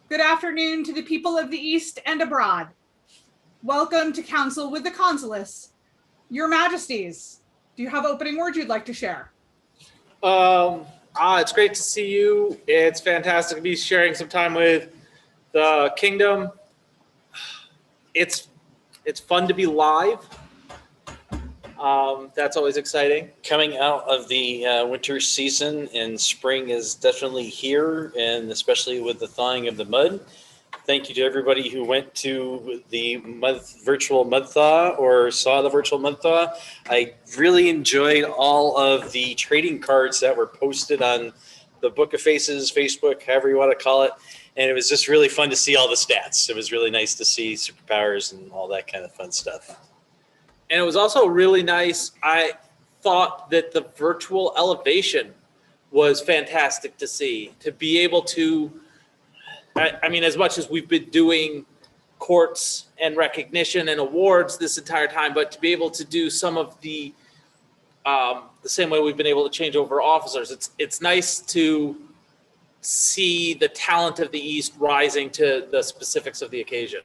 Good afternoon to the people of the East and abroad. Welcome to Counsel with the Consulates. Your Majesties, do you have opening words you'd like to share? It's great to see you. It's fantastic to be sharing some time with the kingdom. It's fun to be live. That's always exciting. Coming out of the winter season and spring is definitely here, and especially with the thawing of the mud. Thank you to everybody who went to the virtual mud thaw or saw the virtual mud thaw. I really enjoyed all of the trading cards that were posted on the Book of Faces, Facebook, however you want to call it. And it was just really fun to see all the stats. It was really nice to see superpowers and all that kind of fun stuff. And it was also really nice. I thought that the virtual elevation was fantastic to see, to be able to, I mean, as much as we've been doing courts and recognition and awards this entire time, but to be able to do some of the same way we've been able to change over officers, it's nice to see the talent of the East rising to the specifics of the occasion.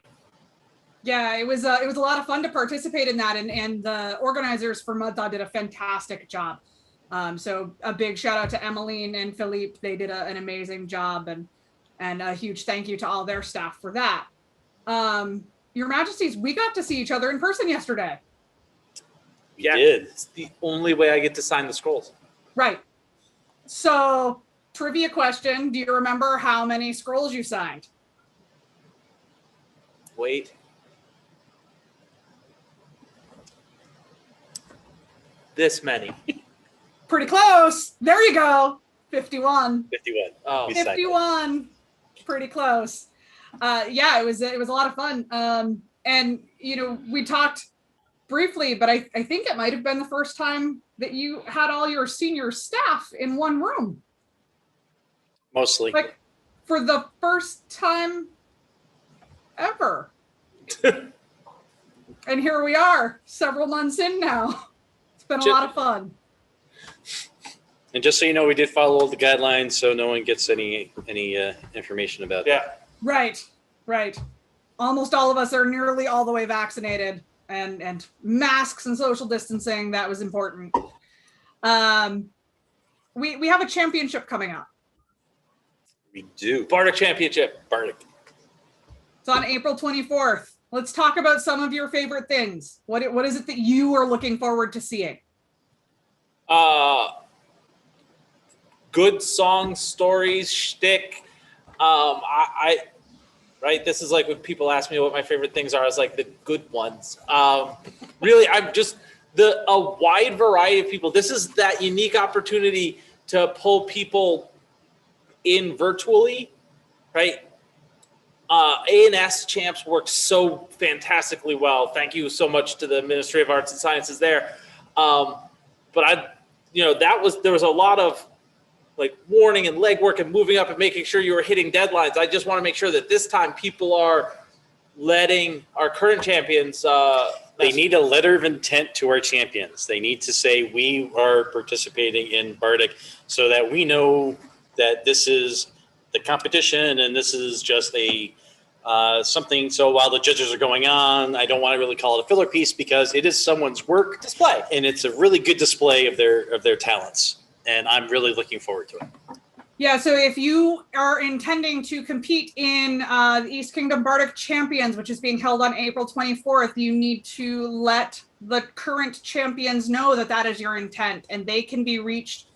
Yeah, it was a lot of fun to participate in that, and the organizers for Mud Thaw did a fantastic job. So a big shout out to Emmeline and Philippe. They did an amazing job, and a huge thank you to all their staff for that. Your Majesties, we got to see each other in person yesterday. Yeah, did. It's the only way I get to sign the scrolls. Right. So, trivia question: do you remember how many scrolls you signed? Wait. This many. Pretty close. There you go. 51. 51. Oh, 51. Pretty close. Yeah, it was a lot of fun. And we talked briefly, but I think it might have been the first time that you had all your senior staff in one room. Mostly. Like for the first time ever. And here we are, several months in now. It's been a lot of fun. And just so you know, we did follow the guidelines, so no one gets any information about that. Right. Almost all of us are nearly all the way vaccinated, and masks and social distancing, that was important. We have a championship coming up. We do. Bardic Championship. Bardic. It's on April 24th. Let's talk about some of your favorite things. What is it that you are looking forward to seeing? Good songs, stories, shtick. Right. This is like when people ask me what my favorite things are. I was like, the good ones. Really, I'm just a wide variety of people. This is that unique opportunity to pull people in virtually, right? A&S Champs works so fantastically well. Thank you so much to the Ministry of Arts and Sciences there. But there was a lot of like warning and legwork and moving up and making sure you were hitting deadlines. I just want to make sure that this time people are letting our current champions. They need a letter of intent to our champions. They need to say we are participating in Bardic so that we know that this is the competition and this is just a something. So while the judges are going on, I don't want to really call it a filler piece because it is someone's work display, and it's a really good display of their talents. And I'm really looking forward to it. Yeah, so if you are intending to compete in the East Kingdom Bardic Champions, which is being held on April 24th, you need to let the current champions know that is your intent, and they can be reached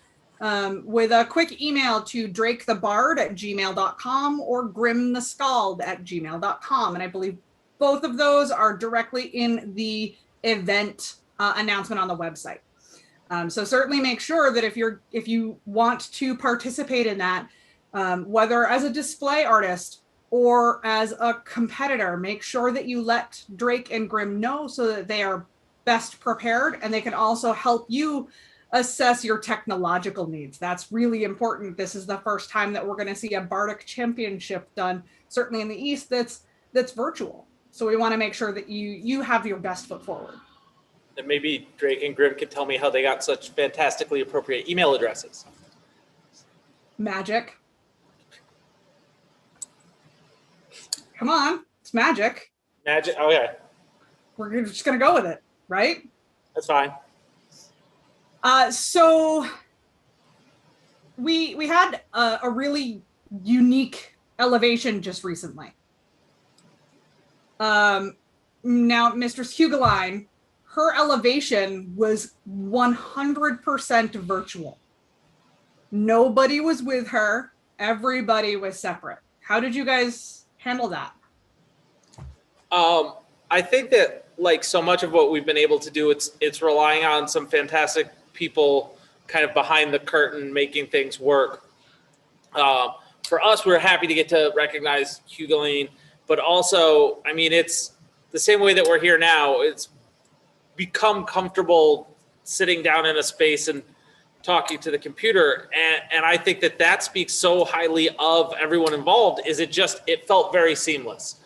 with a quick email to drakethebard@gmail.com or grimthescald@gmail.com. And I believe both of those are directly in the event announcement on the website. So certainly make sure that if you want to participate in that, whether as a display artist or as a competitor, make sure that you let Drake and Grim know so that they are best prepared, and they can also help you assess your technological needs. That's really important. This is the first time that we're going to see a Bardic Championship done, certainly in the East, that's virtual. So we want to make sure that you have your best foot forward. And maybe Drake and Grim can tell me how they got such fantastically appropriate email addresses. Magic. Come on, it's magic. Magic. Okay, We're just gonna go with it, right? that's fine. So we had a really unique elevation just recently. Now, Mistress Hugeline, her elevation was 100% virtual. Nobody was with her. Everybody was separate. How did you guys handle that? I think that like so much of what we've been able to do, it's relying on some fantastic people kind of behind the curtain making things work. For us, we're happy to get to recognize Hugeline, but also, I mean, it's the same way that we're here now. It's become comfortable sitting down in a space and talking to the computer. And I think that speaks so highly of everyone involved. It felt very seamless.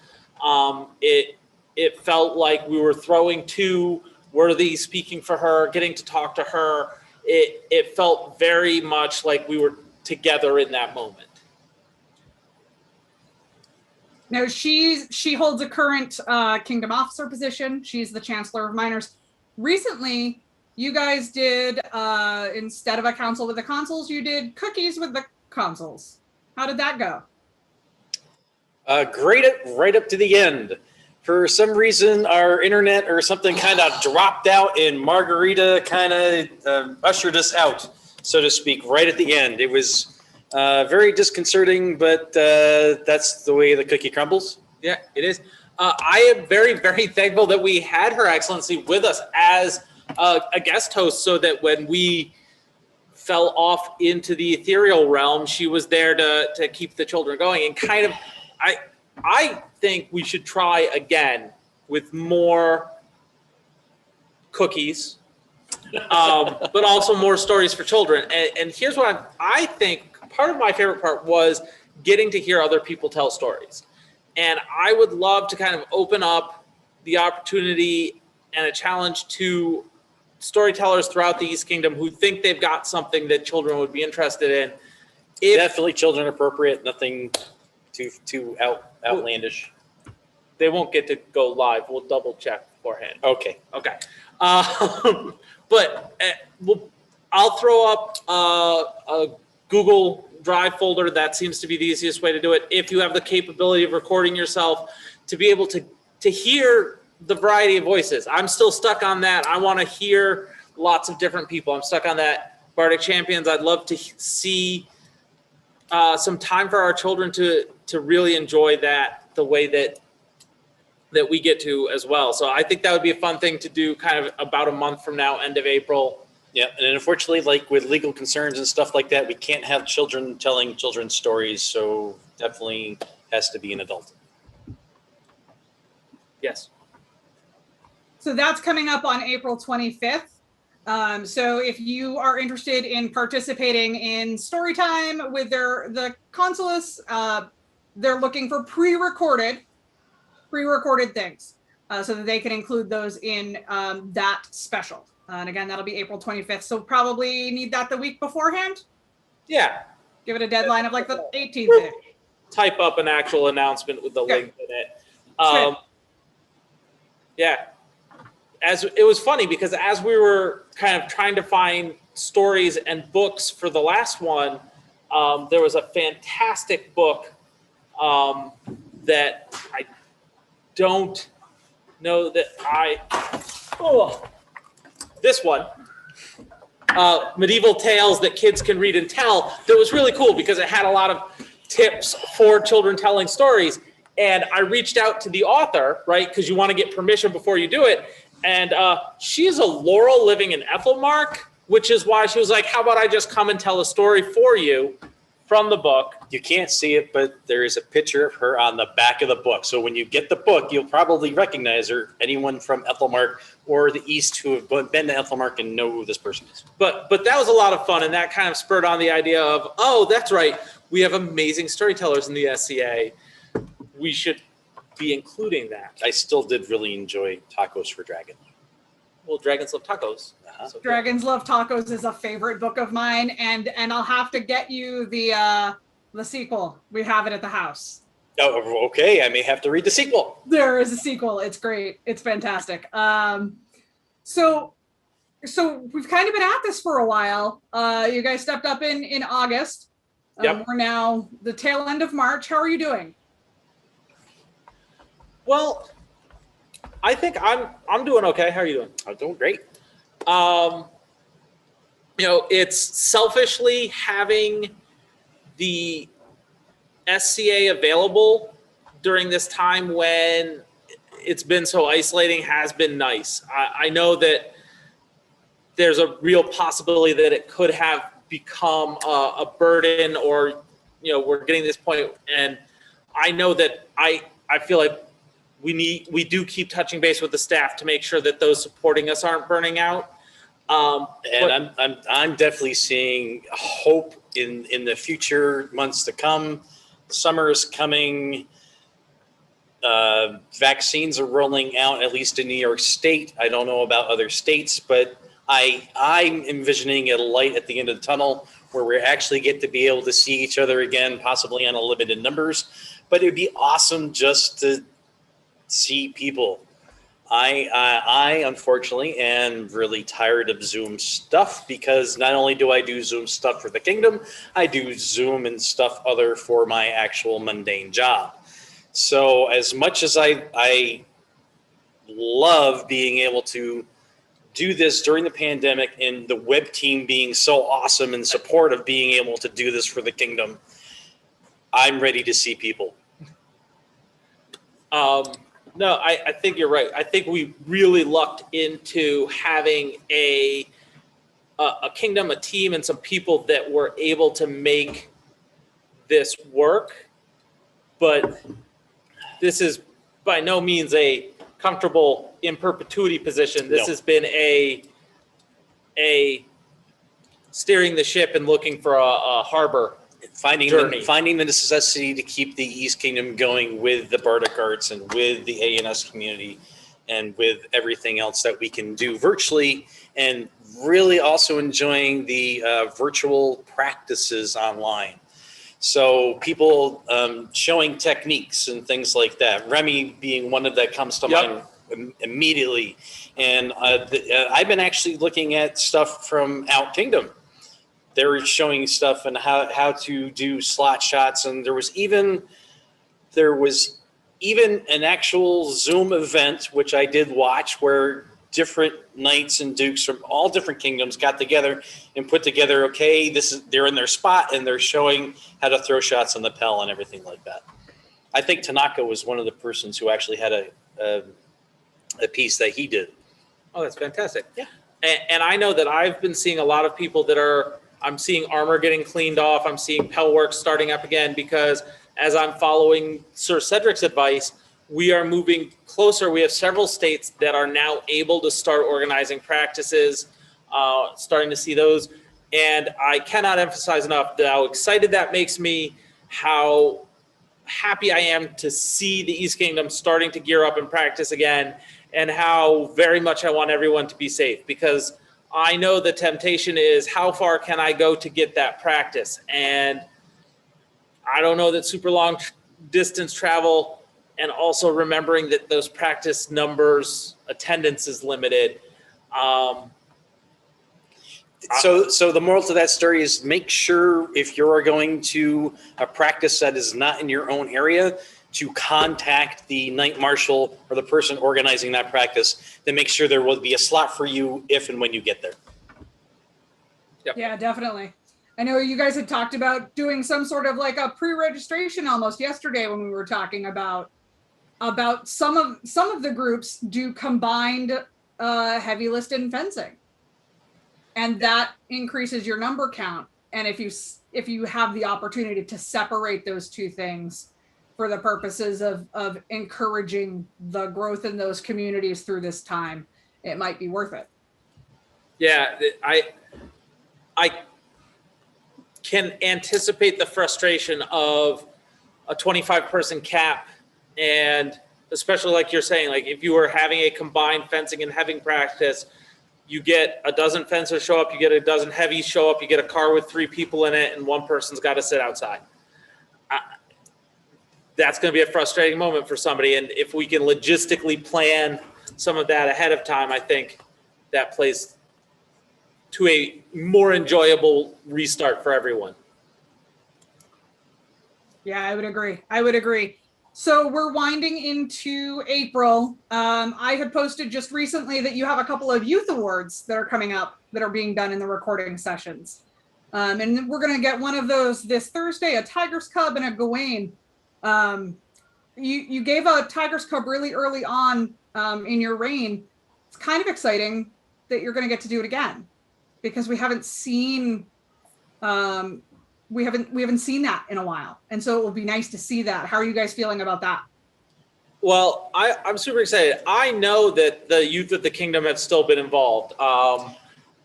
It felt like we were throwing two worthy speaking for her, getting to talk to her. It felt very much like we were together in that moment. Now, she holds a current Kingdom Officer position. She's the Chancellor of Minors. Recently, you guys did, instead of a council with the consuls, you did cookies with the consuls. How did that go? Great, right up to the end. For some reason, our internet or something kind of dropped out, and Margarita kind of ushered us out, so to speak, right at the end. It was very disconcerting, but that's the way the cookie crumbles. Yeah, it is. I am very, very thankful that we had Her Excellency with us as a guest host, so that when we fell off into the ethereal realm, she was there to keep the children going. And kind of, I think we should try again with more cookies, but also more stories for children. And here's what I think part of my favorite part was getting to hear other people tell stories. And I would love to kind of open up the opportunity and a challenge to storytellers throughout the East Kingdom who think they've got something that children would be interested in. Definitely children appropriate, nothing too outlandish. They won't get to go live. We'll double check beforehand. Okay. But I'll throw up a Google Drive folder. That seems to be the easiest way to do it. If you have the capability of recording yourself, to be able to hear the variety of voices. I'm still stuck on that. I want to hear lots of different people. I'm stuck on that. Bardic Champions, I'd love to see some time for our children to really enjoy that the way that we get to as well. So I think that would be a fun thing to do kind of about a month from now, end of April. Yeah, and unfortunately, like with legal concerns and stuff like that, we can't have children telling children's stories, so definitely has to be an adult. Yes. So that's coming up on April 25th. So if you are interested in participating in story time with the consulates, they're looking for pre-recorded things so that they can include those in that special. And again, that'll be April 25th. So probably need that the week beforehand. Yeah. Give it a deadline of like the 18th. Type up an actual announcement with the link in it. Yeah. As it was funny because as we were kind of trying to find stories and books for the last one, there was a fantastic book that I don't know that this one, Medieval Tales That Kids Can Read and Tell, that was really cool because it had a lot of tips for children telling stories. And I reached out to the author, right, because you want to get permission before you do it. And she's a Laurel living in Ethelmark, which is why she was like, how about I just come and tell a story for you from the book. You can't see it, but there is a picture of her on the back of the book. So when you get the book, you'll probably recognize her, anyone from Ethelmark or the East who have been to Ethelmark and know who this person is. But that was a lot of fun, and that kind of spurred on the idea of, oh, that's right, we have amazing storytellers in the SCA. We should be including that. I still did really enjoy Tacos for Dragon. Well, Dragons Love Tacos. Uh-huh. Dragons Love Tacos is a favorite book of mine, and I'll have to get you the sequel. We have it at the house. Oh, okay. I may have to read the sequel. There is a sequel. It's great. It's fantastic. So we've kind of been at this for a while. You guys stepped up in August. Yep. We're now the tail end of March. How are you doing? Well, I think I'm doing okay. How are you doing? I'm doing great. It's selfishly having the SCA available during this time when it's been so isolating has been nice. I know that there's a real possibility that it could have become a burden, or we're getting to this point, and I know that I feel like we do keep touching base with the staff to make sure that those supporting us aren't burning out. And I'm definitely seeing hope in the future months to come. Summer is coming. Vaccines are rolling out, at least in New York State. I don't know about other states, but I'm envisioning a light at the end of the tunnel where we actually get to be able to see each other again, possibly on a limited numbers. But it'd be awesome just to see people. I unfortunately am really tired of Zoom stuff, because not only do I do Zoom stuff for the kingdom, I do Zoom and stuff other for my actual mundane job. So as much as I love being able to do this during the pandemic, and the web team being so awesome in support of being able to do this for the kingdom, I'm ready to see people. No, I think you're right. I think we really lucked into having a kingdom, a team, and some people that were able to make this work. But this is by no means a comfortable in perpetuity position. This has been a steering the ship and looking for a harbor. Finding the necessity to keep the East Kingdom going with the Bardic Arts and with the ANS community and with everything else that we can do virtually, and really also enjoying the virtual practices online. So people showing techniques and things like that. Remy being one of that comes to mind immediately. And I've been actually looking at stuff from Out Kingdom. They were showing stuff and how to do slot shots, and there was even an actual Zoom event, which I did watch, where different knights and dukes from all different kingdoms got together and put together, okay, they're in their spot and they're showing how to throw shots on the Pell and everything like that. I think Tanaka was one of the persons who actually had a piece that he did. Oh, that's fantastic. Yeah. And I know that I've been seeing a lot of people I'm seeing armor getting cleaned off. I'm seeing Pell work starting up again, because as I'm following Sir Cedric's advice, we are moving closer. We have several states that are now able to start organizing practices, starting to see those. And I cannot emphasize enough how excited that makes me, how happy I am to see the East Kingdom starting to gear up and practice again, and how very much I want everyone to be safe, because I know the temptation is, how far can I go to get that practice? And I don't know that super long distance travel, and also remembering that those practice numbers, attendance is limited. So the moral to that story is, make sure if you're going to a practice that is not in your own area, to contact the Knight Marshal or the person organizing that practice to make sure there will be a slot for you if and when you get there. Yep. Yeah, definitely. I know you guys had talked about doing some sort of like a pre-registration almost yesterday when we were talking about some of the groups do combined heavy listed and fencing, and that increases your number count. And if you have the opportunity to separate those two things for the purposes of encouraging the growth in those communities through this time, it might be worth it. Yeah, I can anticipate the frustration of a 25-person cap, and especially like you're saying, like if you were having a combined fencing and heavy practice, you get a dozen fencers show up, you get a dozen heavies show up, you get a car with 3 people in it, and one person's got to sit outside. that's going to be a frustrating moment for somebody. And if we can logistically plan some of that ahead of time, I think that plays to a more enjoyable restart for everyone. Yeah, I would agree. I would agree. So we're winding into April. I had posted just recently that you have a couple of youth awards that are coming up that are being done in the recording sessions. And we're going to get one of those this Thursday, a Tigers Cub and a Gawain. You gave a Tigers Cub really early on in your reign. It's kind of exciting that you're going to get to do it again, because we haven't seen we haven't seen that in a while, and so it will be nice to see that. How are you guys feeling about that? Well, I'm super excited. I know that the youth of the kingdom have still been involved,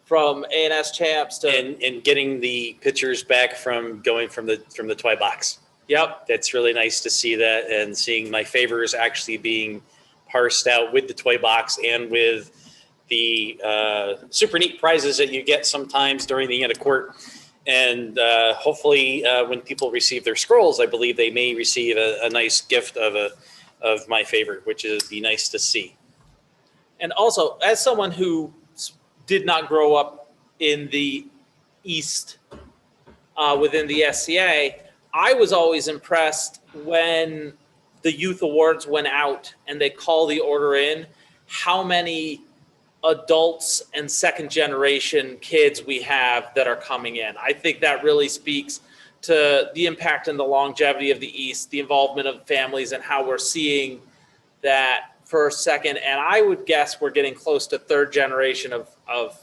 from A&S champs to And getting the pictures back from going from the toy box. Yep. That's really nice to see that, and seeing my favors actually being parsed out with the toy box and with the super neat prizes that you get sometimes during the end of court. And hopefully when people receive their scrolls, I believe they may receive a nice gift of my favorite, which is be nice to see. And also, as someone who did not grow up in the East within the SCA, I was always impressed when the youth awards went out and they call the order in, how many adults and second generation kids we have that are coming in. I think that really speaks to the impact and the longevity of the East, the involvement of families, and how we're seeing that first, second, and I would guess we're getting close to third generation of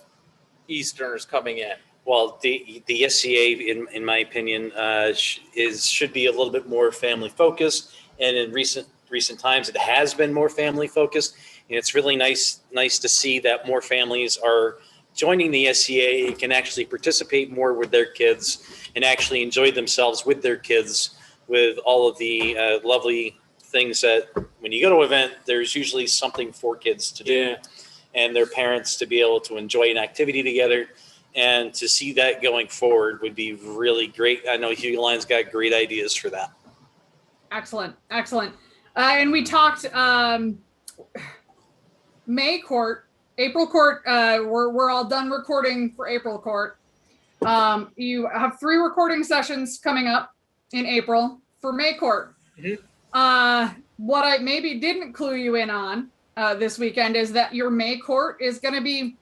Easterners coming in. Well, the SCA, in my opinion, should be a little bit more family focused, and in recent times it has been more family focused. And it's really nice to see that more families are joining the SCA and can actually participate more with their kids and actually enjoy themselves with their kids, with all of the lovely things that when you go to an event, there's usually something for kids to do and their parents to be able to enjoy an activity together. And to see that going forward would be really great. I know Hugh Lyon's got great ideas for that. Excellent. And we talked May court, April court. We're all done recording for April court. You have 3 recording sessions coming up in April for May court. Mm-hmm. What I maybe didn't clue you in on this weekend is that your May court is going to be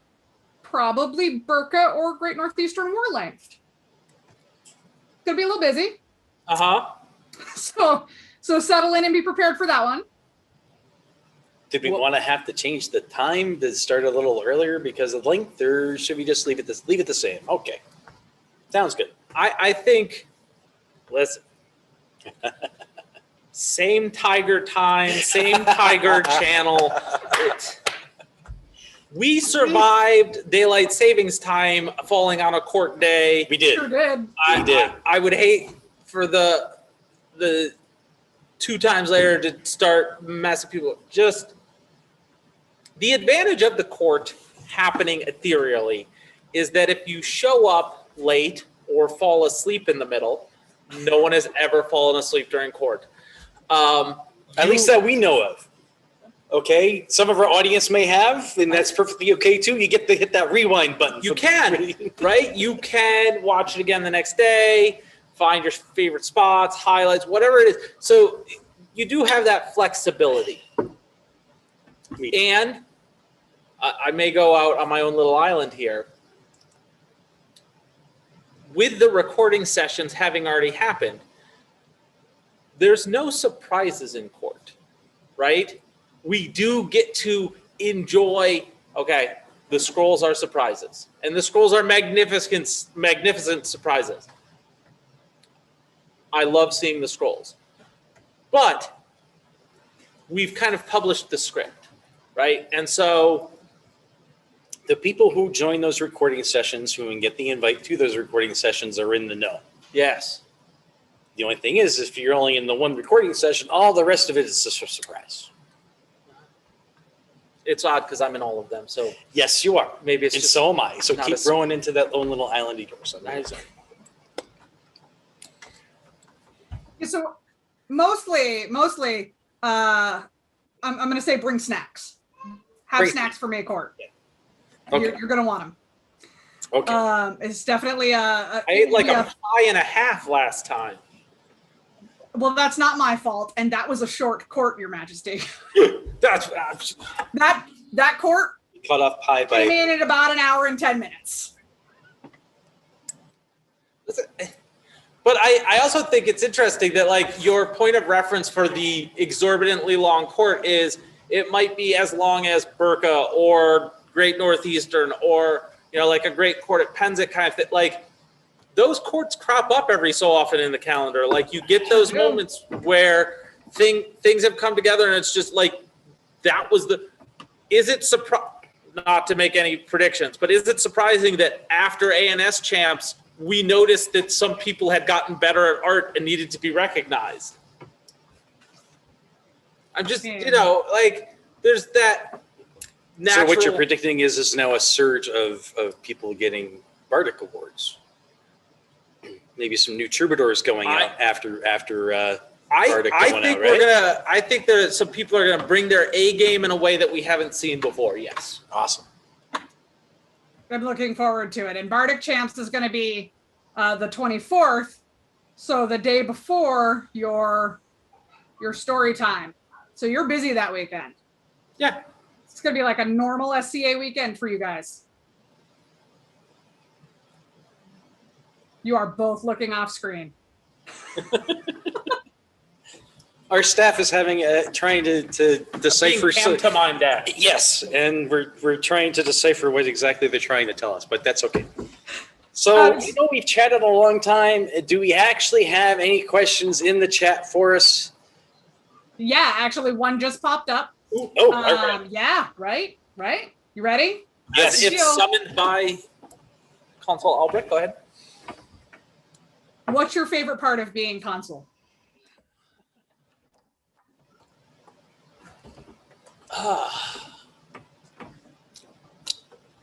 probably Burka or Great Northeastern War length. Gonna be a little busy. So settle in and be prepared for that one. Did we want to have to change the time to start a little earlier because of length, or should we just leave it the same? Okay, sounds good. I think, listen, same Tiger time, same Tiger channel. We survived daylight savings time falling on a court day. We did. Sure did. I would hate for the 2 times later to start messing people up. Just the advantage of the court happening ethereally is that if you show up late or fall asleep in the middle, no one has ever fallen asleep during court. At least that we know of. Okay, some of our audience may have, and that's perfectly okay too. You get to hit that rewind button. You can, right? You can watch it again the next day, find your favorite spots, highlights, whatever it is. So you do have that flexibility. And I may go out on my own little island here. With the recording sessions having already happened, there's no surprises in court, right? We do get to enjoy, okay, the scrolls are surprises. And the scrolls are magnificent surprises. I love seeing the scrolls. But we've kind of published the script, right? And so the people who join those recording sessions, who can get the invite to those recording sessions, are in the know. Yes. The only thing is, if you're only in the one recording session, all the rest of it is just a surprise. It's odd because I'm in all of them. So yes, you are. Maybe it's and just so am I. So keep a growing into that own little island you go. So Mostly, I'm going to say bring snacks. Have snacks for May Court. Okay. You're going to want them. Okay. It's definitely I ate like a pie and a half last time. Well, that's not my fault, and that was a short court, Your Majesty. That's that court Cut off pie by. came in at about an hour and 10 minutes. But I also think it's interesting that like your point of reference for the exorbitantly long court is it might be as long as Burka or Great Northeastern or, you know, like a great court at Penzance kind of thing. Like those courts crop up every so often in the calendar. Like you get those moments where things have come together and it's just like, that was is it not to make any predictions, but is it surprising that after ANS champs, we noticed that some people had gotten better at art and needed to be recognized? I'm just, you know, like there's that natural. So what you're predicting is now a surge of people getting Bardic awards. Maybe some new troubadours going out after Bardic going out, right? I think that some people are gonna bring their A game in a way that we haven't seen before. Yes. Awesome. I'm looking forward to it. And Bardic Champs is going to be the 24th, so the day before your story time. So you're busy that weekend. Yeah. It's going to be like a normal SCA weekend for you guys. You are both looking off screen. Our staff is trying to decipher. To mind that. Yes, and we're trying to decipher what exactly they're trying to tell us, but that's okay. So I know we've chatted a long time. Do we actually have any questions in the chat for us? Yeah, actually, one just popped up. Ooh, all right. Yeah, right. You ready? Yes. It's summoned by Counsel Alberic. Go ahead. What's your favorite part of being consul?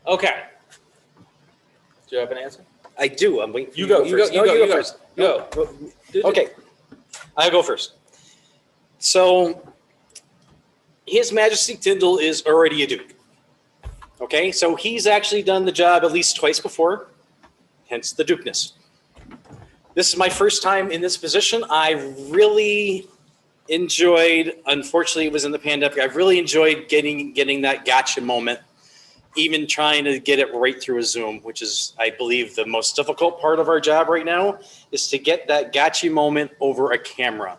Okay. Do you have an answer? I do. I'm waiting for You go first. You go first. Go. Okay. I'll go first. So, His Majesty Tindal is already a duke. Okay, so he's actually done the job at least twice before, hence the dukeness. This is my first time in this position. I really enjoyed, unfortunately it was in the pandemic, I really enjoyed getting that gotcha moment, even trying to get it right through a Zoom, which is, I believe, the most difficult part of our job right now, is to get that gotcha moment over a camera.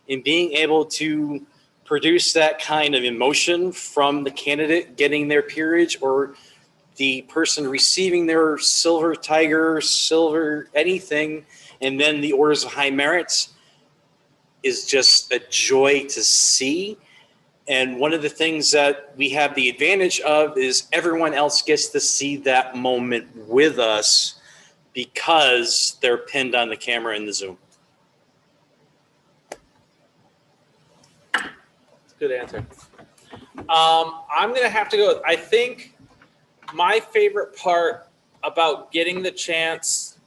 And being able to produce that kind of emotion from the candidate getting their peerage or the person receiving their silver tiger, silver anything, and then the orders of high merits is just a joy to see. And one of the things that we have the advantage of is everyone else gets to see that moment with us because they're pinned on the camera in the Zoom. Good answer. I'm going to have to go. I think my favorite part about getting the chance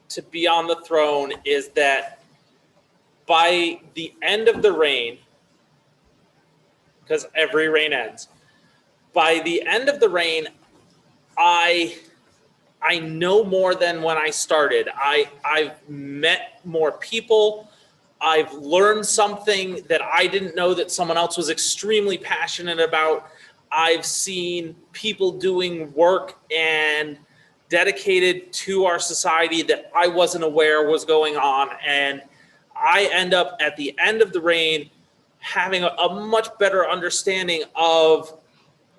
to be on the throne is that by the end of the reign, because every reign ends, by the end of the reign, I know more than when I started. I've met more people. I've learned something that I didn't know that someone else was extremely passionate about. I've seen people doing work and dedicated to our society that I wasn't aware was going on. And I end up at the end of the reign having a much better understanding of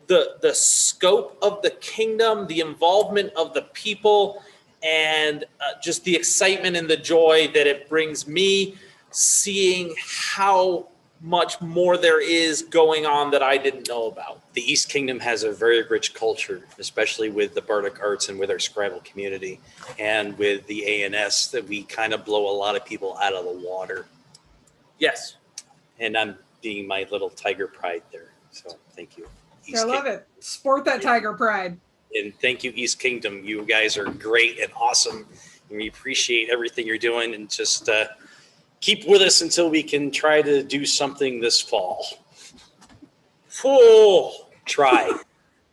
the scope of the kingdom, the involvement of the people, and just the excitement and the joy that it brings me, seeing how much more there is going on that I didn't know about. The East Kingdom has a very rich culture, especially with the Bardic arts and with our Scribal community and with the ANS, that we kind of blow a lot of people out of the water. Yes. And I'm being my little tiger pride there. So thank you. I love it. Sport that tiger pride. And thank you, East Kingdom. You guys are great and awesome. And we appreciate everything you're doing. And just keep with us until we can try to do something this fall. Try.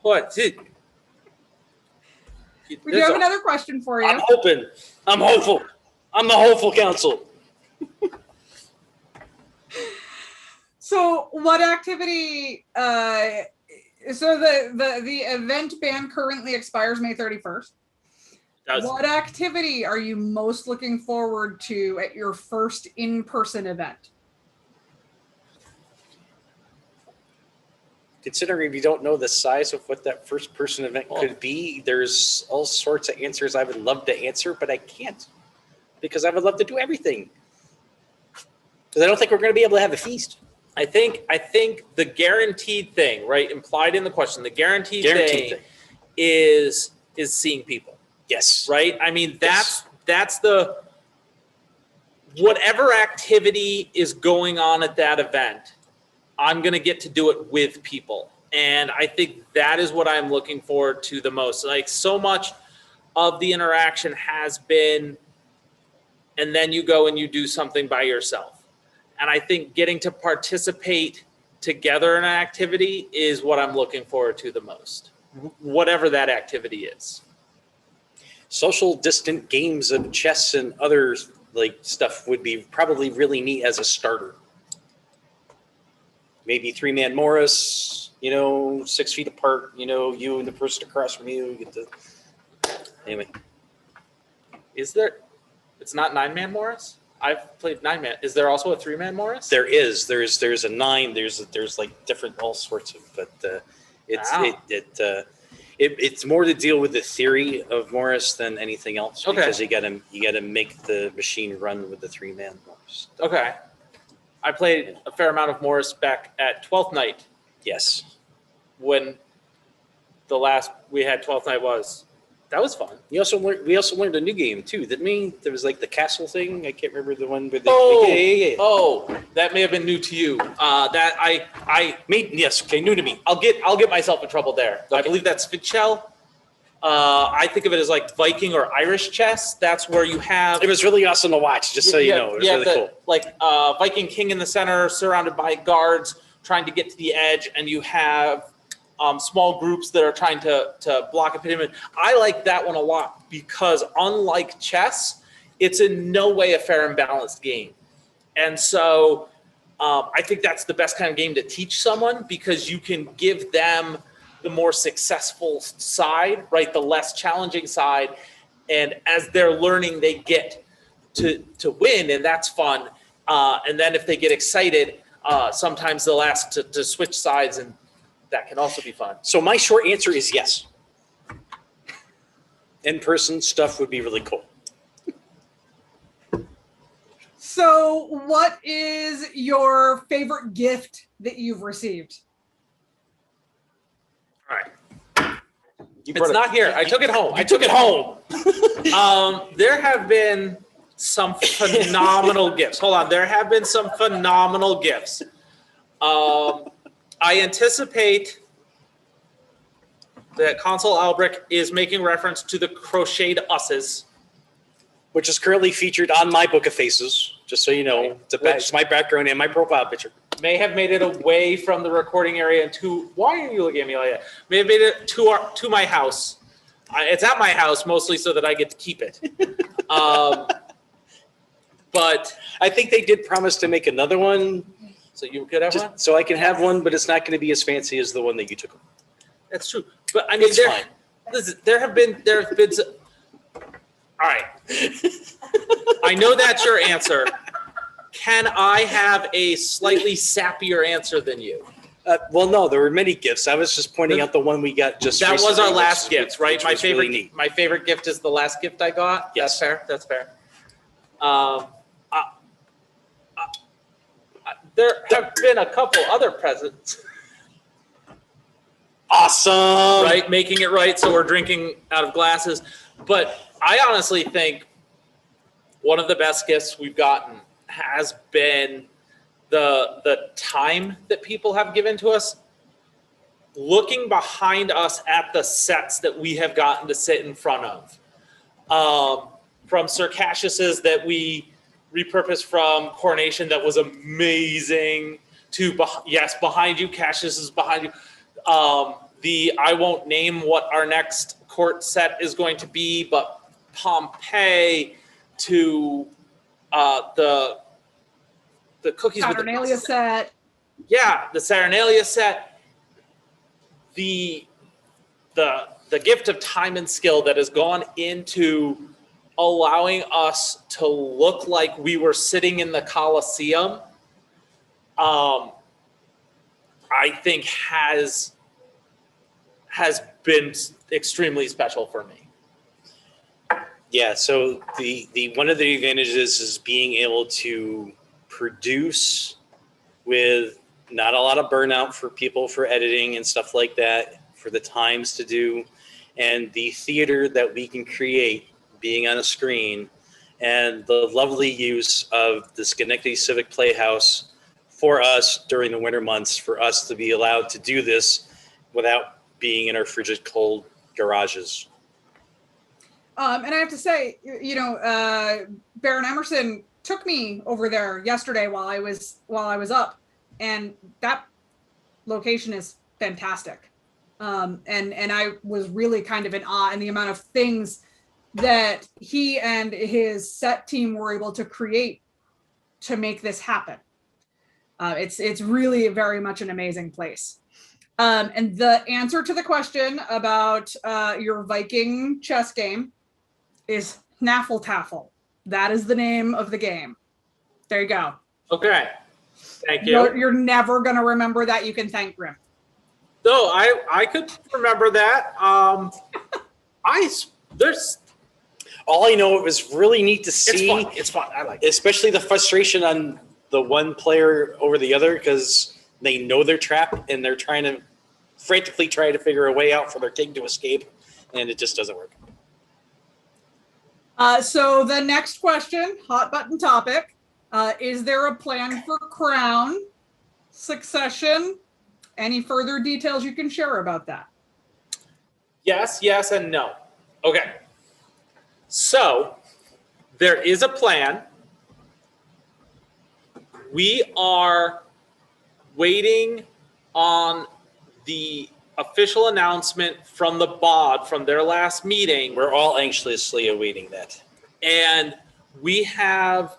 What? We do have another question for you. I'm hoping. I'm hopeful. I'm the hopeful counsel. So what activity, so the event ban currently expires May 31st. What activity are you most looking forward to at your first in-person event? Considering we don't know the size of what that first person event could be, there's all sorts of answers I would love to answer, but I can't because I would love to do everything. Because I don't think we're going to be able to have a feast. I think the guaranteed thing, right, implied in the question, the guaranteed thing is seeing people. Yes. Right? I mean, that's the whatever activity is going on at that event, I'm going to get to do it with people. And I think that is what I'm looking forward to the most. Like, so much of the interaction has been, and then you go and you do something by yourself. And I think getting to participate together in an activity is what I'm looking forward to the most, whatever that activity is. Social distant games of chess and other like stuff would be probably really neat as a starter. Maybe 3-man Morris, 6 feet apart, you and the person across from you get to. Anyway. Is there? It's not 9-man Morris? I've played 9-man. Is there also a 3-man Morris? There is. There's a 9. There's like different all sorts of, but it's more to deal with the theory of Morris than anything else. Okay. Because you gotta make the machine run with the 3-man Morris. Okay. I played a fair amount of Morris back at 12th Night. Yes. When the last we had 12th Night was. That was fun. We also learned a new game too, didn't we? There was like the castle thing. I can't remember the one with the. Oh, that may have been new to you. That I made. Yes, okay, new to me. I'll get myself in trouble there. Okay. I believe that's Spitshell. I think of it as like Viking or Irish chess. That's where you have. It was really awesome to watch. Just so you know, it was really cool. Like Viking king in the center, surrounded by guards, trying to get to the edge, and you have. Small groups that are trying to block a pin. I like that one a lot because unlike chess, it's in no way a fair and balanced game. And so I think that's the best kind of game to teach someone because you can give them the more successful side, right? The less challenging side. And as they're learning, they get to win, and that's fun. And then if they get excited, sometimes they'll ask to switch sides, and that can also be fun. So my short answer is yes. In-person stuff would be really cool. So what is your favorite gift that you've received? All right. It's not here. I took it home. There have been some phenomenal gifts. Hold on. There have been some phenomenal gifts. I anticipate that Counsel Alberic is making reference to the crocheted usses, which is currently featured on my Book of Faces, just so you know. It's my background and my profile picture. May have made it away from the recording area and to. Why are you looking at me like that? May have made it to my house. It's at my house mostly so that I get to keep it. But I think they did promise to make another one. So you could have one? So I can have one, but it's not going to be as fancy as the one that you took. That's true. But I mean, fine. Listen, there have been some, all right. I know that's your answer. Can I have a slightly sappier answer than you? Well, no, there were many gifts. I was just pointing out the one we got just that recently, was our last gift, right? My favorite gift is the last gift I got. Yes. That's fair. There have been a couple other presents. Awesome. Right? Making it right so we're drinking out of glasses. But I honestly think one of the best gifts we've gotten has been the time that people have given to us. Looking behind us at the sets that we have gotten to sit in front of. From Sir Cassius's that we repurposed from Coronation that was amazing to, yes, behind you, Cassius is behind you. I won't name what our next court set is going to be, but Pompeii to the cookies Saturnalia with the set. Yeah, the Saturnalia set. The gift of time and skill that has gone into allowing us to look like we were sitting in the Colosseum, I think has been extremely special for me. Yeah, so the one of the advantages is being able to produce with not a lot of burnout for people for editing and stuff like that, for the times to do, and the theater that we can create being on a screen, and the lovely use of the Schenectady Civic Playhouse for us during the winter months, for us to be allowed to do this without being in our frigid cold garages. And I have to say, Baron Emerson took me over there yesterday while I was up, and that location is fantastic. And I was really kind of in awe in the amount of things that he and his set team were able to create to make this happen. It's really very much an amazing place. And the answer to the question about your Viking chess game is Snaffle Taffle. That is the name of the game. There you go. Okay. Thank you. You're never going to remember that. You can thank Grim. No, I could remember that. There's all I know, it was really neat to see. It's fun. I like it. Especially the frustration on the one player over the other, because they know they're trapped and they're trying to frantically try to figure a way out for their king to escape, and it just doesn't work. So the next question, hot button topic, is there a plan for crown succession? Any further details you can share about that? Yes, and no. Okay. So there is a plan. We are waiting on the official announcement from the BOD from their last meeting. We're all anxiously awaiting that. And we have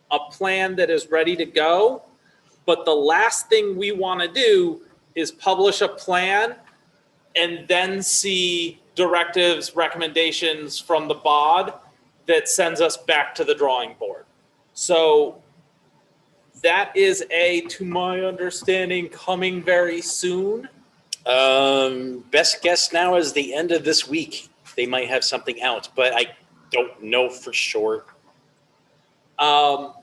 a plan that is ready to go. But the last thing we want to do is publish a plan and then see directives, recommendations from the BOD that sends us back to the drawing board. So that is to my understanding, coming very soon. Best guess now is the end of this week. They might have something out, but I don't know for sure. But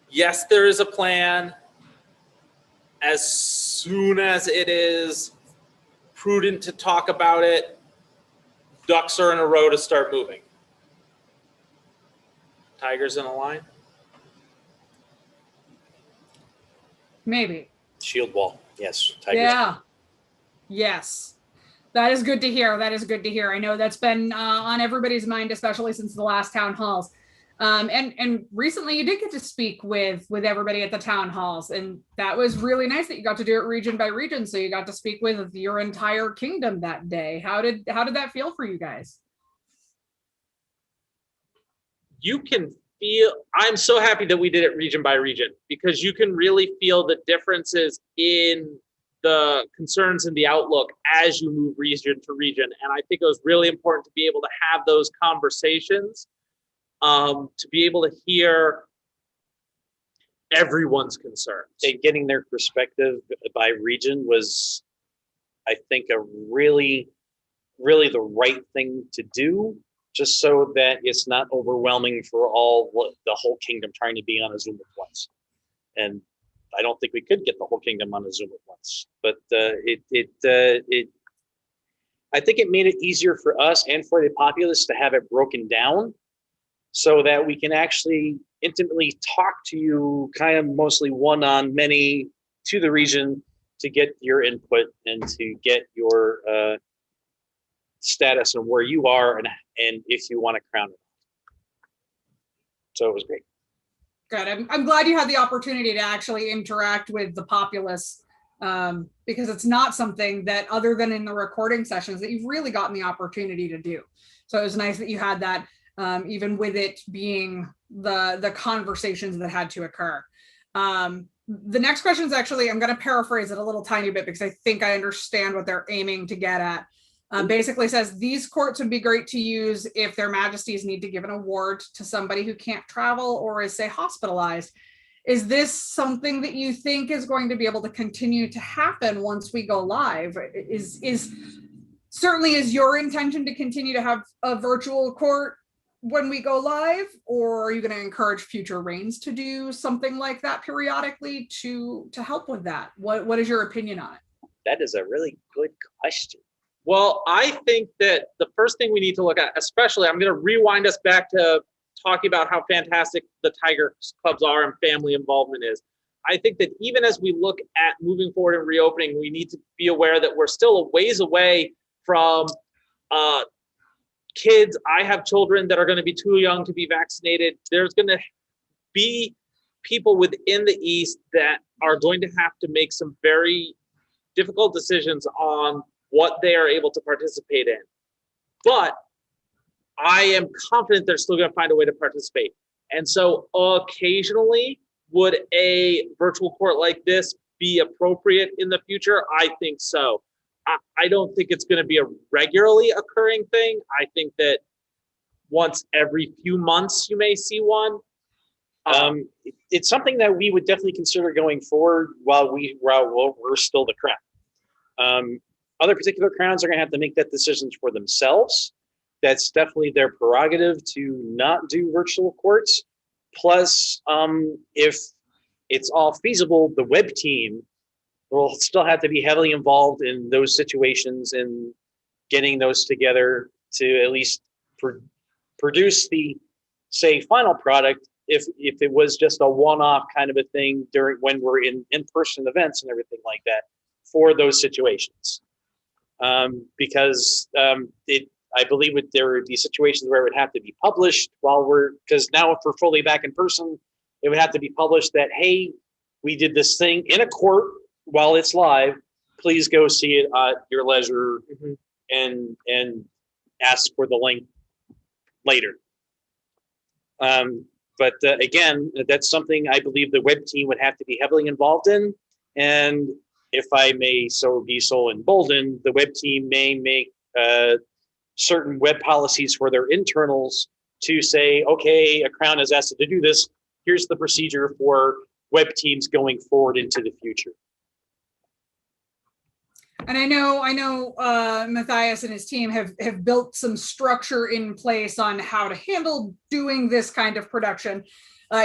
yes, there is a plan. As soon as it is prudent to talk about it, ducks are in a row to start moving. Tigers in a line? Maybe. Shield wall, yes. Tigers. Yeah. Yes. That is good to hear. I know that's been on everybody's mind, especially since the last town halls. And recently you did get to speak with everybody at the town halls, and that was really nice that you got to do it region by region. So you got to speak with your entire kingdom that day. How did that feel for you guys? You can feel, I'm so happy that we did it region by region, because you can really feel the differences in the concerns and the outlook as you move region to region. And I think it was really important to be able to have those conversations, to be able to hear everyone's concerns. And getting their perspective by region was, I think, a really, really the right thing to do, just so that it's not overwhelming for the whole kingdom trying to be on a Zoom at once. And I don't think we could get the whole kingdom on a Zoom at once, but I think it made it easier for us and for the populace to have it broken down, so that we can actually intimately talk to you, kind of mostly one-on-many to the region, to get your input and to get your status and where you are and if you want to crown it. So it was great. Good. I'm glad you had the opportunity to actually interact with the populace, because it's not something that, other than in the recording sessions, that you've really gotten the opportunity to do. So it was nice that you had that, even with it being the conversations that had to occur. The next question is actually, I'm going to paraphrase it a little tiny bit because I think I understand what they're aiming to get at. Basically says, these courts would be great to use if their majesties need to give an award to somebody who can't travel or is, say, hospitalized. Is this something that you think is going to be able to continue to happen once we go live? Is certainly is your intention to continue to have a virtual court when we go live, or are you going to encourage future reigns to do something like that periodically to help with that? What is your opinion on it? That is a really good question. Well, I think that the first thing we need to look at, especially, I'm going to rewind us back to talking about how fantastic the Tiger clubs are and family involvement is. I think that even as we look at moving forward and reopening, we need to be aware that we're still a ways away from kids. I have children that are going to be too young to be vaccinated. There's going to be people within the East that are going to have to make some very difficult decisions on what they are able to participate in. But I am confident they're still going to find a way to participate. And so occasionally, would a virtual court like this be appropriate in the future? I think so. I don't think it's going to be a regularly occurring thing. I think that once every few months you may see one. It's something that we would definitely consider going forward while we're still the crown. Other particular crowns are going to have to make that decisions for themselves. That's definitely their prerogative to not do virtual courts. Plus, if it's all feasible, the web team will still have to be heavily involved in those situations and getting those together to at least produce the, say, final product. If it was just a one-off kind of a thing during when we're in-person events and everything like that for those situations. Because I believe there would be situations where it would have to be published because now if we're fully back in person, it would have to be published that, hey, we did this thing in a court while it's live. Please go see it at your leisure and ask for the link later. But again, that's something I believe the web team would have to be heavily involved in. And if I may be so emboldened, the web team may make certain web policies for their internals to say, okay, a crown has asked to do this. Here's the procedure for web teams going forward into the future. And I know Matthias and his team have built some structure in place on how to handle doing this kind of production.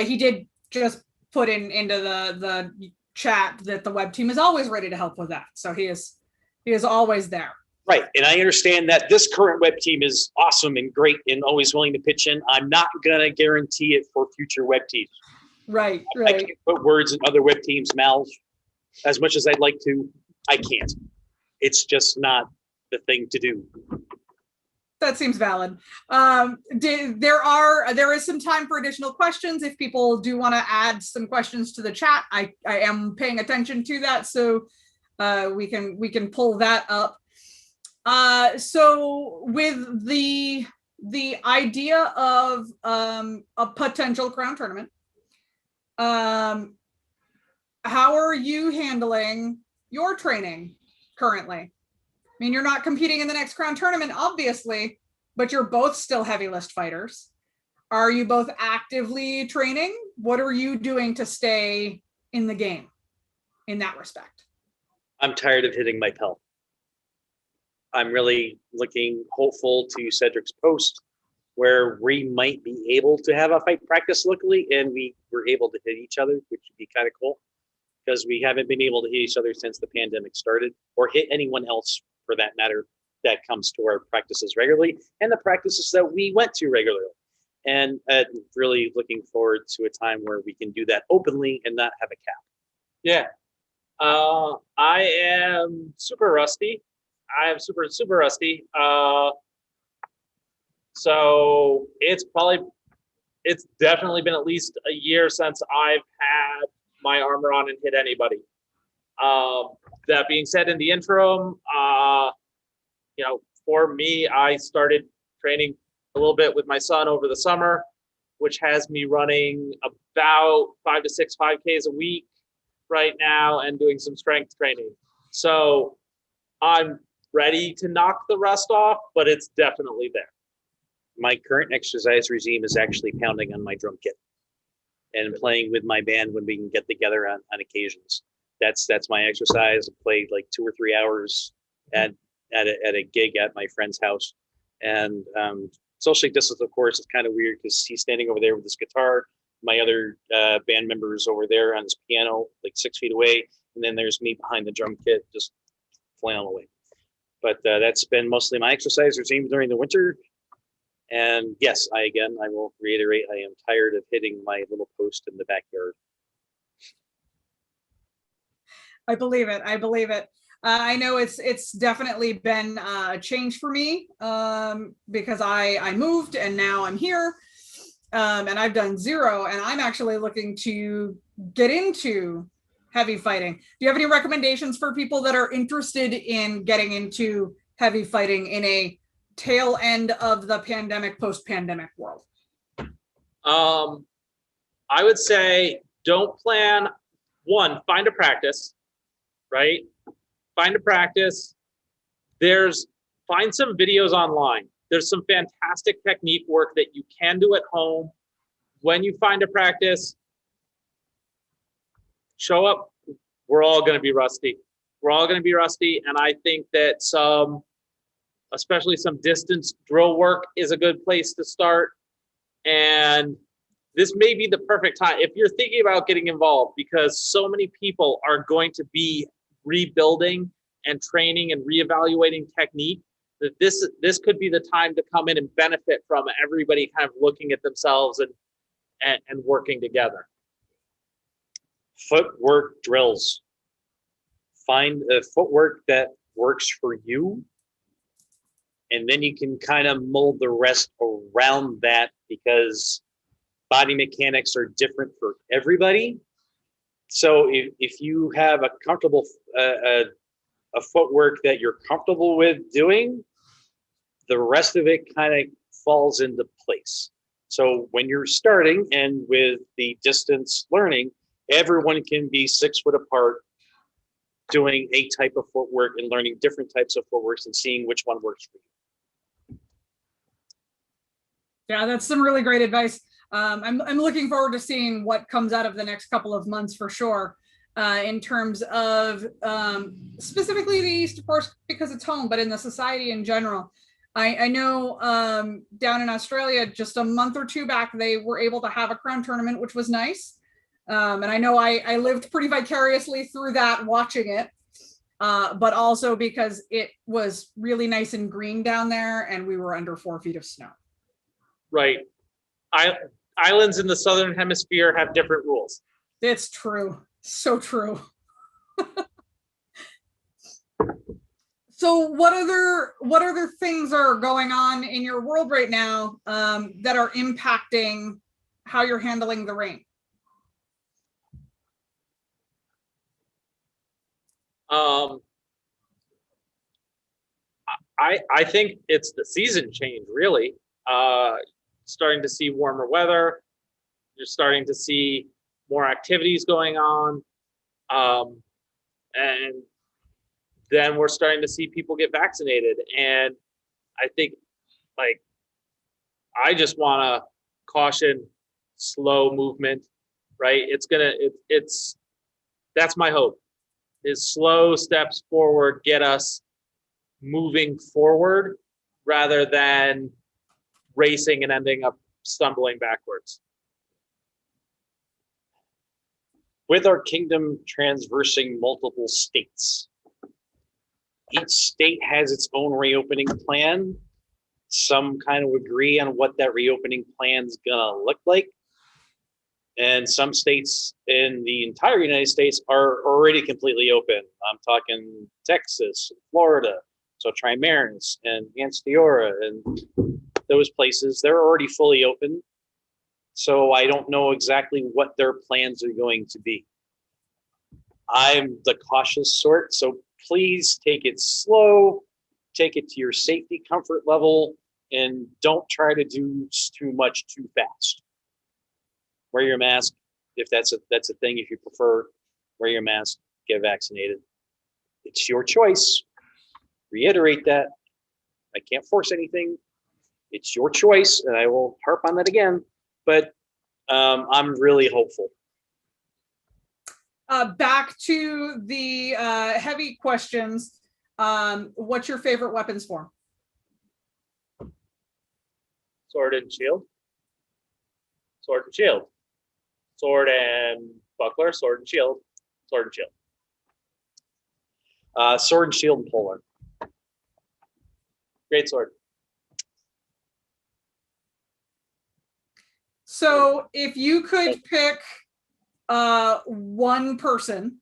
He did just put into the chat that the web team is always ready to help with that. So he is always there. Right. And I understand that this current web team is awesome and great and always willing to pitch in. I'm not going to guarantee it for future web teams. Right. I can't put words in other web teams' mouths as much as I'd like to. I can't. It's just not the thing to do. That seems valid. There is some time for additional questions. If people do want to add some questions to the chat, I am paying attention to that, so we can pull that up. So with the idea of a potential crown tournament, how are you handling your training currently? I mean, you're not competing in the next crown tournament, obviously, but you're both still heavy list fighters. Are you both actively training? What are you doing to stay in the game in that respect? I'm tired of hitting my pelt. I'm really looking hopeful to Cedric's post where we might be able to have a fight practice locally and we were able to hit each other, which would be kind of cool because we haven't been able to hit each other since the pandemic started or hit anyone else for that matter that comes to our practices regularly and the practices that we went to regularly. And really looking forward to a time where we can do that openly and not have a cap. Yeah. I am super rusty. I am super rusty. So it's it's definitely been at least a year since I've had my armor on and hit anybody. That being said, in the interim, for me, I started training a little bit with my son over the summer, which has me running about 5 to 6 5Ks a week right now and doing some strength training. So I'm ready to knock the rust off, but it's definitely there. My current exercise regime is actually pounding on my drum kit and playing with my band when we can get together on occasions. That's my exercise. I played like 2 or 3 hours at a gig at my friend's house. And socially distance, of course, is kind of weird because he's standing over there with his guitar. My other band members over there on his piano, like 6 feet away. And then there's me behind the drum kit, just flailing away. But that's been mostly my exercise regime during the winter. And yes, I will reiterate, I am tired of hitting my little post in the backyard. I believe it. I know it's definitely been a change for me because I moved and now I'm here and I've done 0 and I'm actually looking to get into heavy fighting. Do you have any recommendations for people that are interested in getting into heavy fighting in a tail end of the pandemic, post-pandemic world? I would say don't plan. One, find a practice, right? Find a practice. Find some videos online. There's some fantastic technique work that you can do at home. When you find a practice, show up. We're all going to be rusty. And I think that especially some distance drill work is a good place to start. And this may be the perfect time if you're thinking about getting involved, because so many people are going to be rebuilding and training and reevaluating technique, that this could be the time to come in and benefit from everybody kind of looking at themselves and working together. Footwork drills. Find a footwork that works for you, and then you can kind of mold the rest around that, because body mechanics are different for everybody. So if you have a comfortable a footwork that you're comfortable with doing, the rest of it kind of falls into place. So when you're starting and with the distance learning, everyone can be 6 foot apart doing a type of footwork and learning different types of footworks and seeing which one works for you. Yeah, that's some really great advice. I'm looking forward to seeing what comes out of the next couple of months for sure, in terms of specifically the East, of course, because it's home, but in the society in general. I know down in Australia, just a month or 2 back, they were able to have a crown tournament, which was nice. And I know I lived pretty vicariously through that, watching it, but also because it was really nice and green down there and we were under 4 feet of snow. Right. Islands in the Southern Hemisphere have different rules. It's true. So true. So what other things are going on in your world right now that are impacting how you're handling the rain? I think it's the season change, really. Starting to see warmer weather. You're starting to see more activities going on. And then we're starting to see people get vaccinated. And I think, I just want to caution slow movement, right? That's my hope, is slow steps forward get us moving forward rather than racing and ending up stumbling backwards. With our kingdom transversing multiple states, each state has its own reopening plan. Some kind of agree on what that reopening plan is gonna look like. And some states in the entire United States are already completely open. I'm talking Texas, Florida, so Trimaris and Anstiora and those places, they're already fully open. So I don't know exactly what their plans are going to be. I'm the cautious sort, so please take it slow, take it to your safety comfort level, and don't try to do too much too fast. Wear your mask if that's a thing. If you prefer, wear your mask, get vaccinated. It's your choice. Reiterate that. I can't force anything. It's your choice, and I will harp on that again. But I'm really hopeful. Back to the heavy questions. What's your favorite weapons form? Sword and shield. Sword and shield. Sword and buckler. Sword and shield. Sword and shield. Sword and shield and polar. Great sword. So if you could pick one person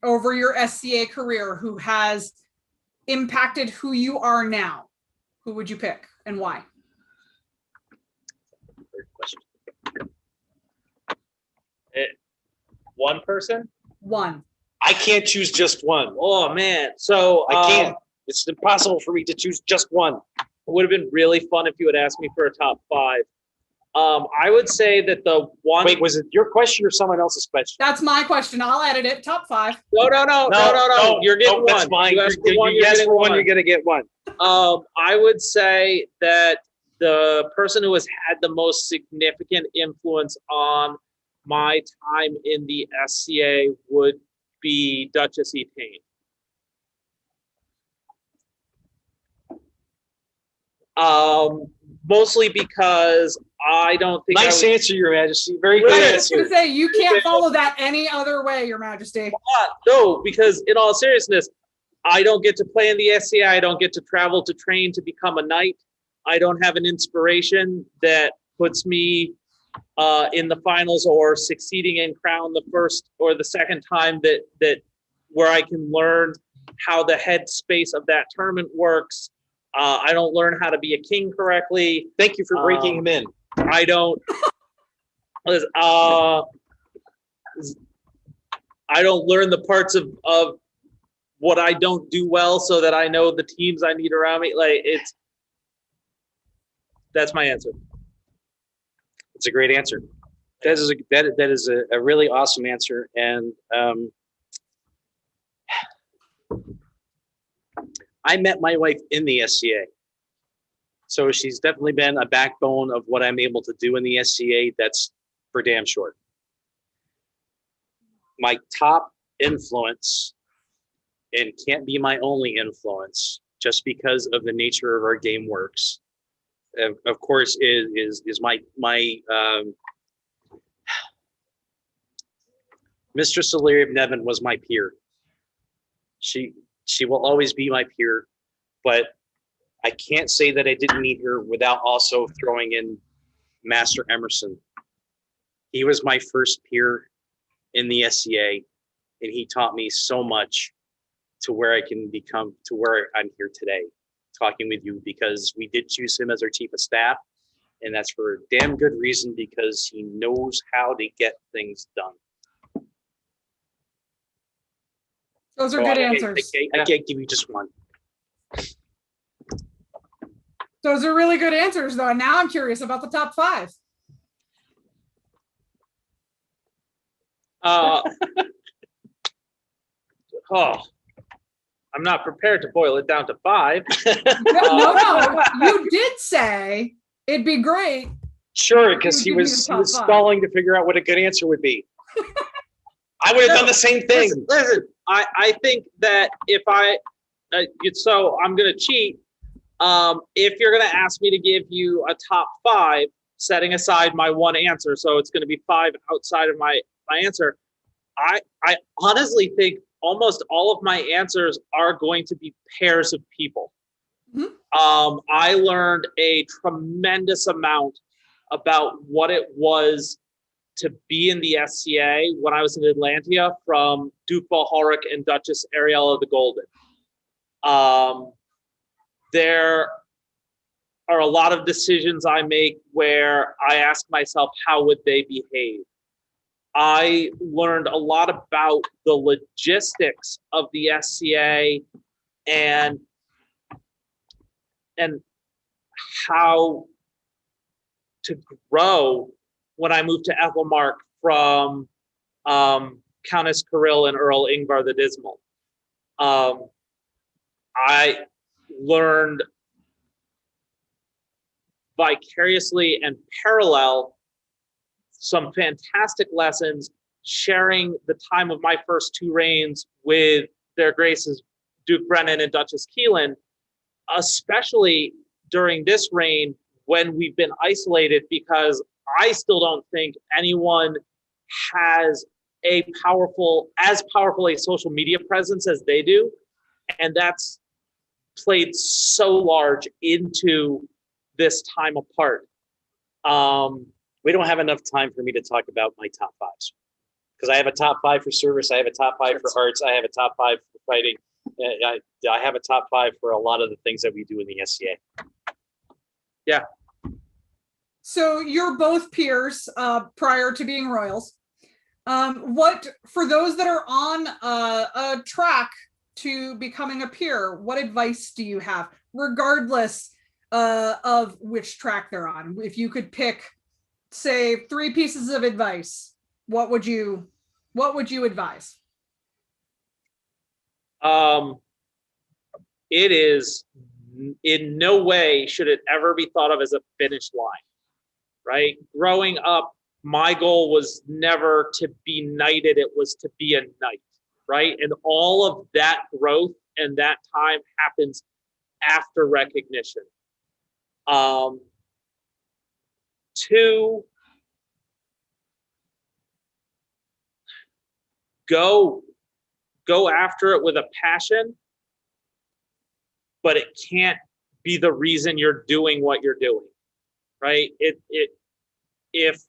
over your SCA career who has impacted who you are now, who would you pick and why? Great question. One person? One. I can't choose just one. Oh man. So I can't. It's impossible for me to choose just one. It would have been really fun if you had asked me for a top 5. I would say that the one. Wait, was it your question or someone else's question? That's my question. I'll edit it. Top 5. No. You're getting one. That's fine. You asked for one, you're yes, getting for one, one. you're gonna get one. I would say that the person who has had the most significant influence on my time in the SCA would be Duchess Etain. Mostly because I don't think. Nice answer, Your Majesty. Very good I was answer. going to say, you can't follow that any other way, Your Majesty. No, because in all seriousness, I don't get to play in the SCA. I don't get to travel to train to become a knight. I don't have an inspiration that puts me in the finals or succeeding in crown the first or the second time that where I can learn how the headspace of that tournament works. I don't learn how to be a king correctly. Thank you for breaking him in. I don't. I don't learn the parts of what I don't do well, so that I know the teams I need around me. Like that's my answer. It's a great answer. That is a really awesome answer, and I met my wife in the SCA. So she's definitely been a backbone of what I'm able to do in the SCA. That's for damn sure. My top influence, and can't be my only influence, just because of the nature of our game works, of course, is my Mistress Audrye Beneyt was my peer. She will always be my peer, but I can't say that I didn't meet her without also throwing in Master Emerson. He was my first peer in the SCA, and he taught me so much to where I can become, to where I'm here today, talking with you, because we did choose him as our chief of staff, and that's for a damn good reason, because he knows how to get things done. Those are good answers. I can't give you just one. Those are really good answers, though. And now I'm curious about the top 5. I'm not prepared to boil it down to 5. No. You did say it'd be great. Sure, because he was stalling to figure out what a good answer would be. I would have done the same thing. Listen, I think that if so I'm going to cheat. If you're going to ask me to give you a top 5, setting aside my one answer, so it's going to be 5 outside of my answer, I honestly think almost all of my answers are going to be pairs of people. Mm-hmm. I learned a tremendous amount about what it was to be in the SCA when I was in Atlantia from Duke Valharic and Duchess Ariella the Golden. There are a lot of decisions I make where I ask myself, how would they behave? I learned a lot about the logistics of the SCA and how to grow when I moved to Ethelmark from Countess Kirill and Earl Ingvar the Dismal. I learned vicariously and parallel some fantastic lessons sharing the time of my first 2 reigns with their graces Duke Brennan and Duchess Keelan, especially during this reign when we've been isolated, because I still don't think anyone has as powerful a social media presence as they do. And that's played so large into this time apart. We don't have enough time for me to talk about my top 5s, because I have a top 5 for service. I have a top 5 for arts. I have a top 5 for fighting. I have a top 5 for a lot of the things that we do in the SCA. Yeah. So you're both peers prior to being royals. What, for those that are on a track to becoming a peer, what advice do you have, regardless of which track they're on? If you could pick, say, 3 pieces of advice, what would you advise? It is in no way should it ever be thought of as a finish line, right? Growing up, my goal was never to be knighted, it was to be a knight, right? And all of that growth and that time happens after recognition. 2, go after it with a passion, but it can't be the reason you're doing what you're doing, right? If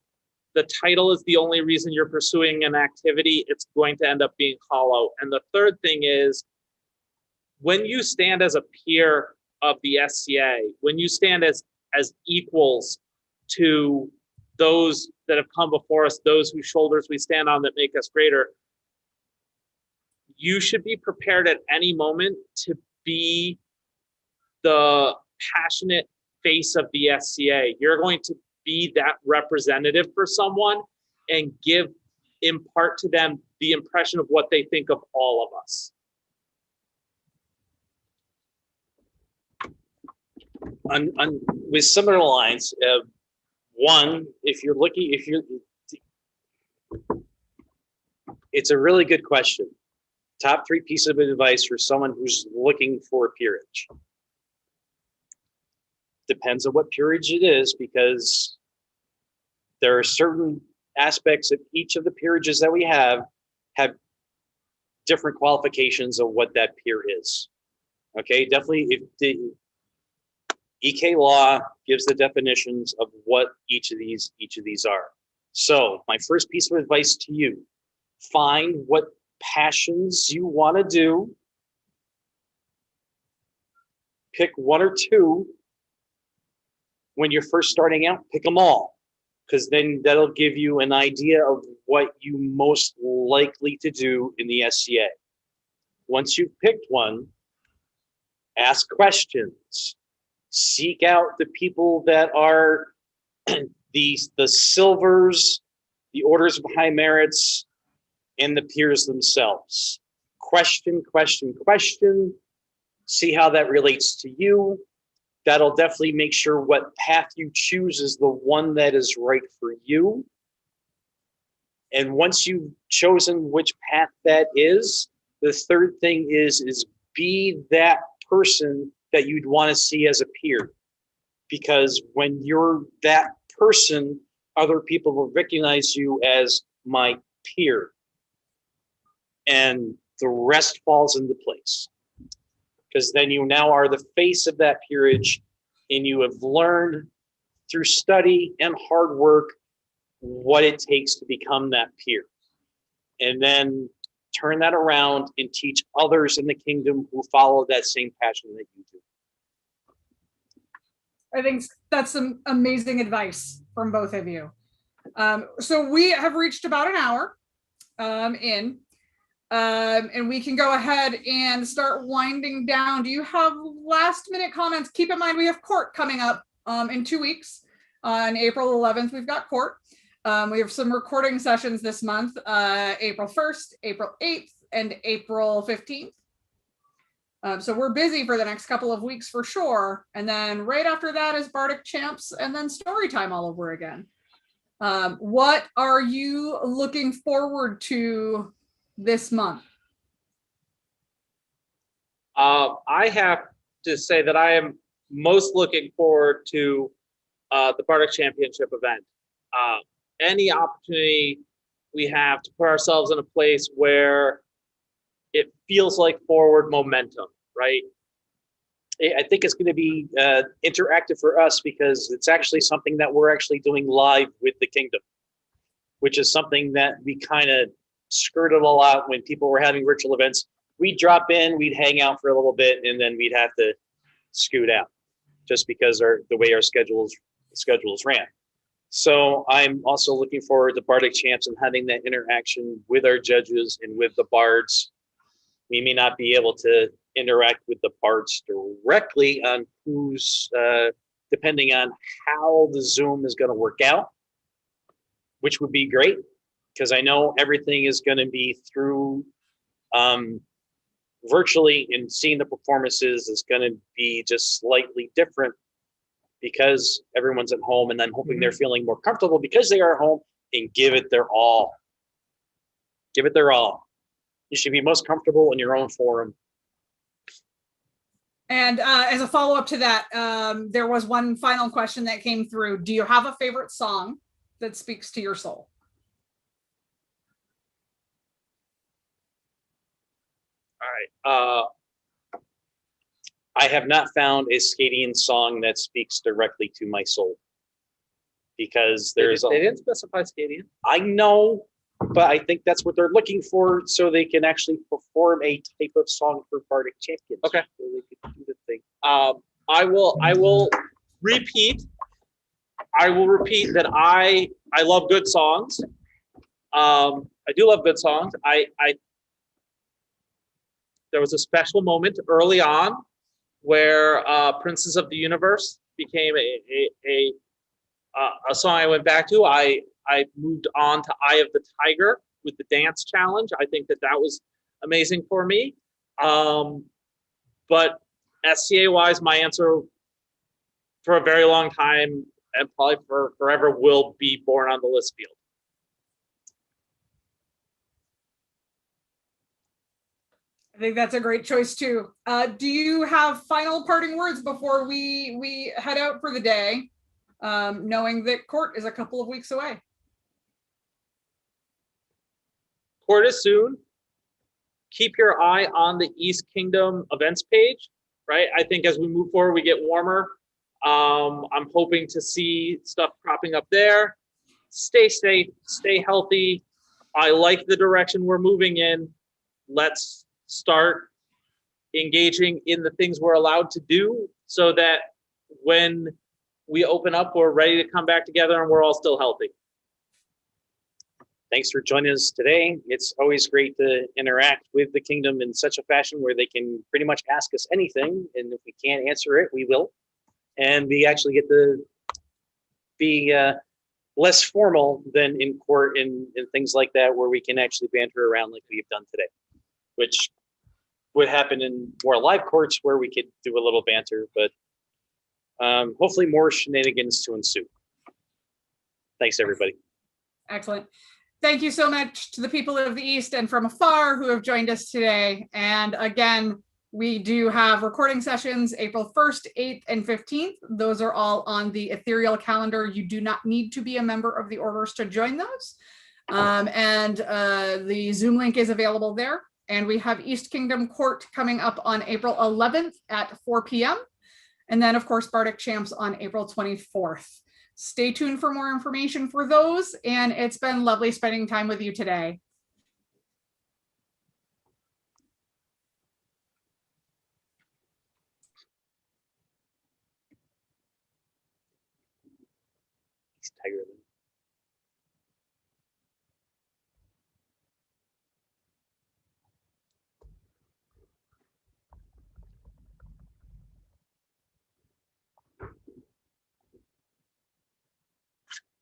the title is the only reason you're pursuing an activity, it's going to end up being hollow. And the third thing is, when you stand as a peer of the SCA, when you stand as equals to those that have come before us, those whose shoulders we stand on that make us greater, you should be prepared at any moment to be the passionate face of the SCA. You're going to be that representative for someone and impart to them the impression of what they think of all of us. With similar lines, one, it's a really good question. Top 3 pieces of advice for someone who's looking for peerage. Depends on what peerage it is, because there are certain aspects of each of the peerages that we have different qualifications of what that peer is. Okay, definitely, if the EK law gives the definitions of what each of these are. So my first piece of advice to you: find what passions you want to do. Pick 1 or 2. When you're first starting out, pick them all, because then that'll give you an idea of what you most likely to do in the SCA. Once you've picked one, ask questions. Seek out the people that are the silvers, the orders of high merits, and the peers themselves. Question. See how that relates to you. That'll definitely make sure what path you choose is the one that is right for you. And once you've chosen which path that is, the third thing is be that person that you'd want to see as a peer. Because when you're that person, other people will recognize you as my peer. And the rest falls into place. Because then you now are the face of that peerage, and you have learned through study and hard work what it takes to become that peer. And then turn that around and teach others in the kingdom who follow that same passion that you do. I think that's some amazing advice from both of you. So we have reached about an hour in, and we can go ahead and start winding down. Do you have last minute comments? Keep in mind, we have court coming up in 2 weeks. On April 11th, we've got court. We have some recording sessions this month, April 1st, April 8th, and April 15th. So we're busy for the next couple of weeks for sure. And then right after that is Bardic Champs and then story time all over again. What are you looking forward to this month? I have to say that I am most looking forward to the Bardic Championship event. Any opportunity we have to put ourselves in a place where it feels like forward momentum, right? I think it's going to be interactive for us because it's actually something that we're actually doing live with the kingdom, which is something that we kind of skirted a lot when people were having virtual events. We'd drop in, we'd hang out for a little bit, and then we'd have to scoot out just because the way our schedules ran. So I'm also looking forward to Bardic Champs and having that interaction with our judges and with the bards. We may not be able to interact with the bards directly on who's, depending on how the Zoom is going to work out, which would be great because I know everything is going to be through virtually, and seeing the performances is going to be just slightly different because everyone's at home, and I'm hoping they're feeling more comfortable because they are home and give it their all. Give it their all. You should be most comfortable in your own forum. And as a follow-up to that, there was one final question that came through. Do you have a favorite song that speaks to your soul? All right. I have not found a Scadian song that speaks directly to my soul because they didn't specify Scadian. I know, but I think that's what they're looking for, so they can actually perform a type of song for Bardic Champions. Okay, so they can do the thing. I will repeat. I will repeat that I love good songs. I do love good songs. There was a special moment early on where Princes of the Universe became a song I went back to. I moved on to Eye of the Tiger with the dance challenge. I think that was amazing for me. But SCA-wise, my answer for a very long time and probably for forever will be Born on the Listfield. I think that's a great choice too. Do you have final parting words before we head out for the day, knowing that court is a couple of weeks away? Court is soon. Keep your eye on the East Kingdom events page, right? I think as we move forward, we get warmer. I'm hoping to see stuff cropping up there. Stay safe, stay healthy. I like the direction we're moving in. Let's start engaging in the things we're allowed to do so that when we open up, we're ready to come back together and we're all still healthy. Thanks for joining us today. It's always great to interact with the kingdom in such a fashion where they can pretty much ask us anything, and if we can't answer it, we will. And we actually get to be less formal than in court and things like that, where we can actually banter around like we've done today, which would happen in more live courts where we could do a little banter, but hopefully more shenanigans to ensue. Thanks, everybody. Excellent. Thank you so much to the people of the East and from afar who have joined us today. And again, we do have recording sessions April 1st, 8th, and 15th. Those are all on the ethereal calendar. You do not need to be a member of the orders to join those. The Zoom link is available there. And we have East Kingdom Court coming up on April 11th at 4 p.m. And then, of course, Bardic Champs on April 24th. Stay tuned for more information for those. And it's been lovely spending time with you today. Tiger.